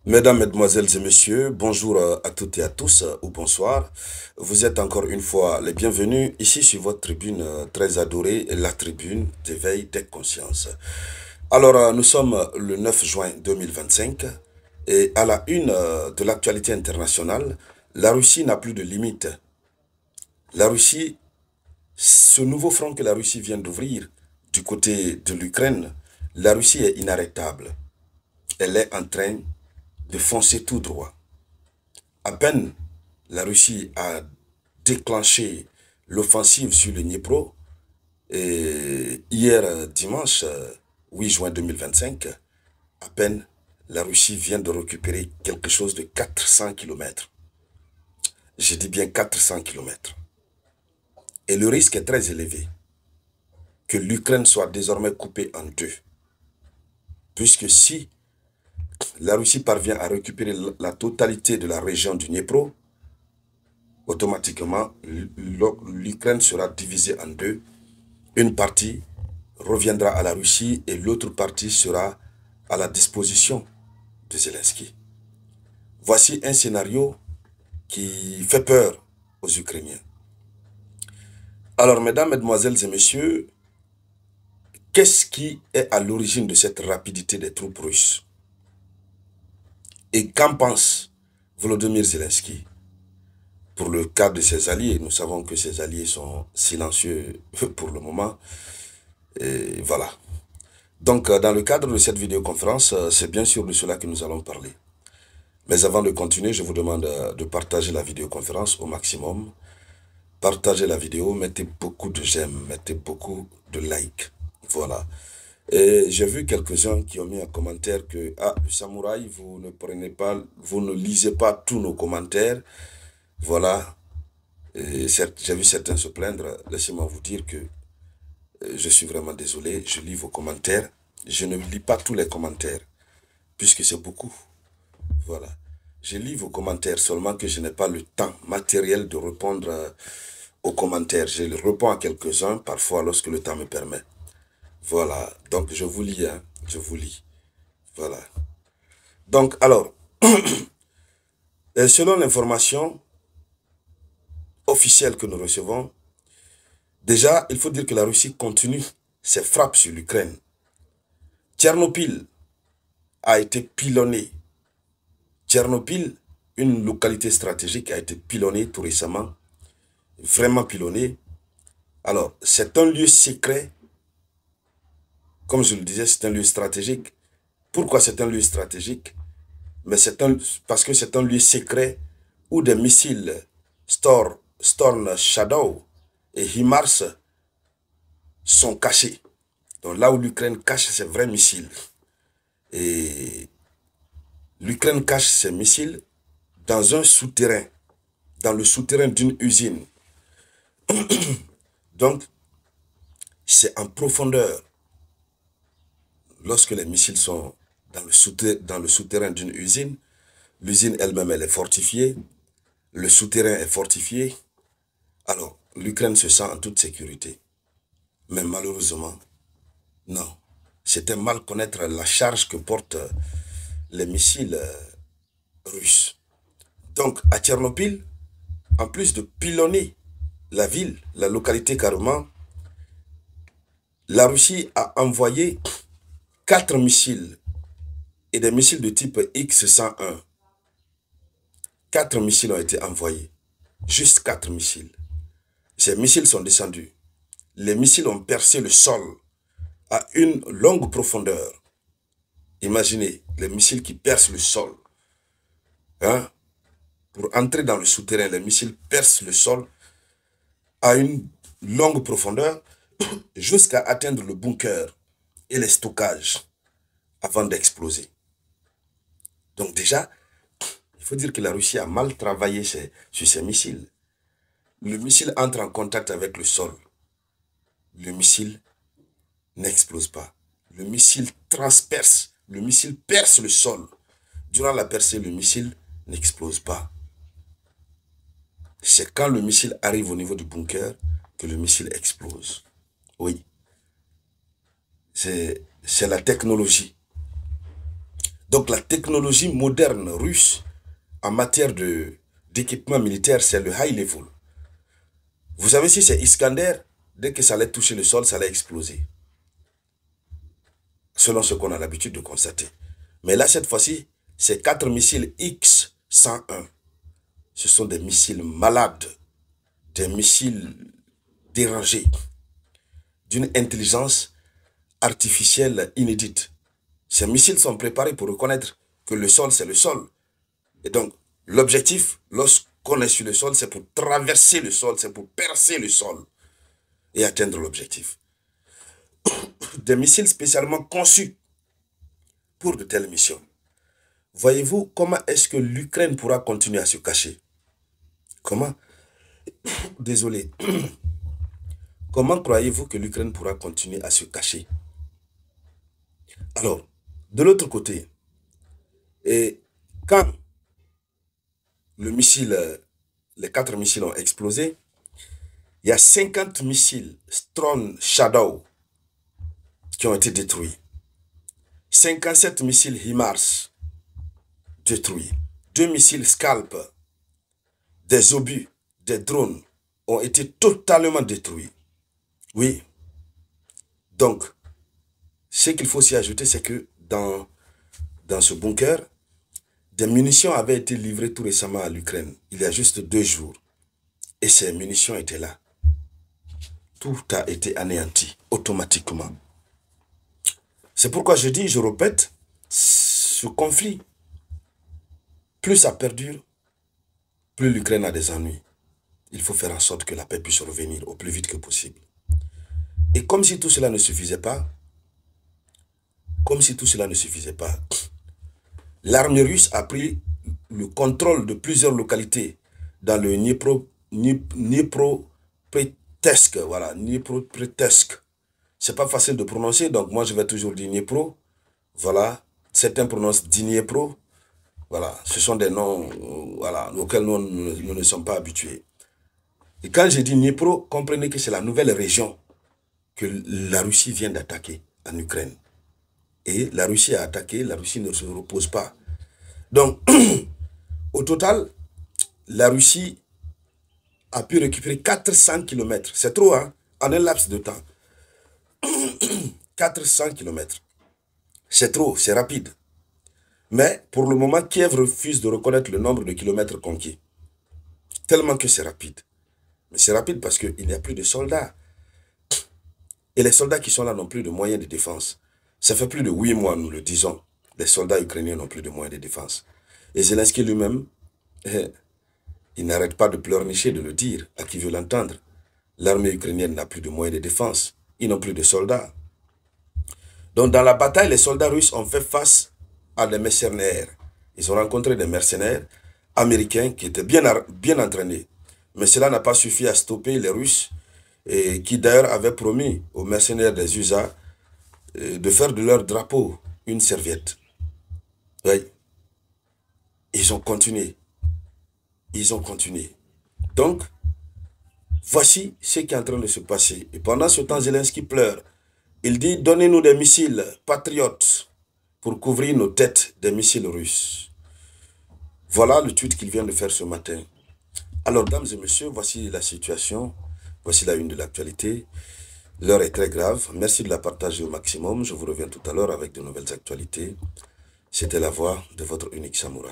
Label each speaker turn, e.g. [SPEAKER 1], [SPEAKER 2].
[SPEAKER 1] Mesdames, Mesdemoiselles et Messieurs, bonjour à toutes et à tous, ou bonsoir. Vous êtes encore une fois les bienvenus ici sur votre tribune très adorée, la tribune d'éveil des consciences. Alors, nous sommes le 9 juin 2025 et à la une de l'actualité internationale, la Russie n'a plus de limites. La Russie, ce nouveau front que la Russie vient d'ouvrir du côté de l'Ukraine, la Russie est inarrêtable. Elle est en train de foncer tout droit. À peine la Russie a déclenché l'offensive sur le Dniepro, et hier dimanche 8 juin 2025, à peine la Russie vient de récupérer quelque chose de 400 kilomètres. Je dis bien 400 kilomètres. Et le risque est très élevé que l'Ukraine soit désormais coupée en deux. Puisque si la Russie parvient à récupérer la totalité de la région du Dniepro, automatiquement, l'Ukraine sera divisée en deux. Une partie reviendra à la Russie et l'autre partie sera à la disposition de Zelensky. Voici un scénario qui fait peur aux Ukrainiens. Alors, mesdames, mesdemoiselles et messieurs, qu'est-ce qui est à l'origine de cette rapidité des troupes russes? Et qu'en pense Volodymyr Zelensky? Pour le cas de ses alliés, nous savons que ses alliés sont silencieux pour le moment. Et voilà. Donc, dans le cadre de cette vidéoconférence, c'est bien sûr de cela que nous allons parler. Mais avant de continuer, je vous demande de partager la vidéoconférence au maximum. Partagez la vidéo, mettez beaucoup de j'aime, mettez beaucoup de likes. Voilà. Et j'ai vu quelques-uns qui ont mis un commentaire que « Ah, le samouraï, vous ne prenez pas, vous ne lisez pas tous nos commentaires. » Voilà. J'ai vu certains se plaindre. Laissez-moi vous dire que je suis vraiment désolé. Je lis vos commentaires. Je ne lis pas tous les commentaires, puisque c'est beaucoup. Voilà. Je lis vos commentaires, seulement que je n'ai pas le temps matériel de répondre aux commentaires. Je réponds à quelques-uns, parfois, lorsque le temps me permet. Voilà. Donc, je vous lis, hein. Je vous lis. Voilà. Donc, alors, selon l'information officielle que nous recevons, déjà, il faut dire que la Russie continue ses frappes sur l'Ukraine. Tchernobyl a été pilonnée. Tchernobyl, une localité stratégique, a été pilonnée tout récemment. Vraiment pilonnée. Alors, c'est un lieu secret. Comme je le disais, c'est un lieu stratégique. Pourquoi c'est un lieu stratégique? Mais parce que c'est un lieu secret où des missiles Storm Shadow et HIMARS sont cachés. Donc là où l'Ukraine cache ses vrais missiles. Et l'Ukraine cache ses missiles dans un souterrain, dans le souterrain d'une usine. Donc, c'est en profondeur. Lorsque les missiles sont dans le souterrain d'une usine, l'usine elle-même, elle est fortifiée, le souterrain est fortifié, alors l'Ukraine se sent en toute sécurité. Mais malheureusement, non. C'était mal connaître la charge que portent les missiles russes. Donc, à Tchernobyl, en plus de pilonner la ville, la localité carrément, la Russie a envoyé 4 missiles et des missiles de type X-101. 4 missiles ont été envoyés. Juste 4 missiles. Ces missiles sont descendus. Les missiles ont percé le sol à une longue profondeur. Imaginez, les missiles qui percent le sol. Hein? Pour entrer dans le souterrain, les missiles percent le sol à une longue profondeur jusqu'à atteindre le bunker et les stockages avant d'exploser. Donc déjà, il faut dire que la Russie a mal travaillé sur ces missiles. Le missile entre en contact avec le sol. Le missile n'explose pas. Le missile transperce. Le missile perce le sol. Durant la percée, le missile n'explose pas. C'est quand le missile arrive au niveau du bunker que le missile explose. Oui. C'est la technologie. Donc la technologie moderne russe en matière d'équipement militaire, c'est le high level. Vous savez, si c'est Iskander, dès que ça allait toucher le sol, ça allait exploser. Selon ce qu'on a l'habitude de constater. Mais là, cette fois-ci, c'est 4 missiles X-101. Ce sont des missiles malades, des missiles dérangés, d'une intelligence artificielle inédite. Ces missiles sont préparés pour reconnaître que le sol, c'est le sol. Et donc, l'objectif, lorsqu'on est sur le sol, c'est pour traverser le sol, c'est pour percer le sol et atteindre l'objectif. Des missiles spécialement conçus pour de telles missions. Voyez-vous comment est-ce que l'Ukraine pourra continuer à se cacher? Comment? Désolé. Comment croyez-vous que l'Ukraine pourra continuer à se cacher? Alors, de l'autre côté, et quand les 4 missiles ont explosé, il y a 50 missiles Storm Shadow qui ont été détruits. 57 missiles HIMARS détruits. 2 missiles Scalp, des obus, des drones ont été totalement détruits. Oui. Donc, ce qu'il faut s'y ajouter, c'est que dans ce bunker, des munitions avaient été livrées tout récemment à l'Ukraine, il y a juste 2 jours. Et ces munitions étaient là. Tout a été anéanti automatiquement. C'est pourquoi je dis, je répète, ce conflit, plus ça perdure, plus l'Ukraine a des ennuis. Il faut faire en sorte que la paix puisse revenir au plus vite que possible. Et comme si tout cela ne suffisait pas, l'armée russe a pris le contrôle de plusieurs localités dans le Dniepropetrovsk. Voilà, Dniepropetrovsk. C'est pas facile de prononcer, donc moi je vais toujours dire Dniepro. Voilà, certains prononcent Dniepro. Voilà, ce sont des noms voilà, auxquels nous ne sommes pas habitués. Et quand je dis Dniepro, comprenez que c'est la nouvelle région que la Russie vient d'attaquer en Ukraine. Et la Russie a attaqué, la Russie ne se repose pas. Donc, au total, la Russie a pu récupérer 400 km. C'est trop, hein, en un laps de temps. 400 km. C'est trop, c'est rapide. Mais pour le moment, Kiev refuse de reconnaître le nombre de kilomètres conquis. Tellement que c'est rapide. Mais c'est rapide parce qu'il n'y a plus de soldats. Et les soldats qui sont là n'ont plus de moyens de défense. Ça fait plus de 8 mois, nous le disons. Les soldats ukrainiens n'ont plus de moyens de défense. Et Zelensky lui-même, il n'arrête pas de pleurnicher, de le dire à qui veut l'entendre. L'armée ukrainienne n'a plus de moyens de défense. Ils n'ont plus de soldats. Donc dans la bataille, les soldats russes ont fait face à des mercenaires. Ils ont rencontré des mercenaires américains qui étaient bien entraînés. Mais cela n'a pas suffi à stopper les Russes, et qui d'ailleurs avaient promis aux mercenaires des USA de faire de leur drapeau une serviette. Oui. Ils ont continué. Ils ont continué. Donc, voici ce qui est en train de se passer. Et pendant ce temps, Zelensky pleure. Il dit, donnez-nous des missiles patriotes pour couvrir nos têtes des missiles russes. Voilà le tweet qu'il vient de faire ce matin. Alors, dames et messieurs, voici la situation. Voici la une de l'actualité. L'heure est très grave. Merci de la partager au maximum. Je vous reviens tout à l'heure avec de nouvelles actualités. C'était la voix de votre unique samouraï.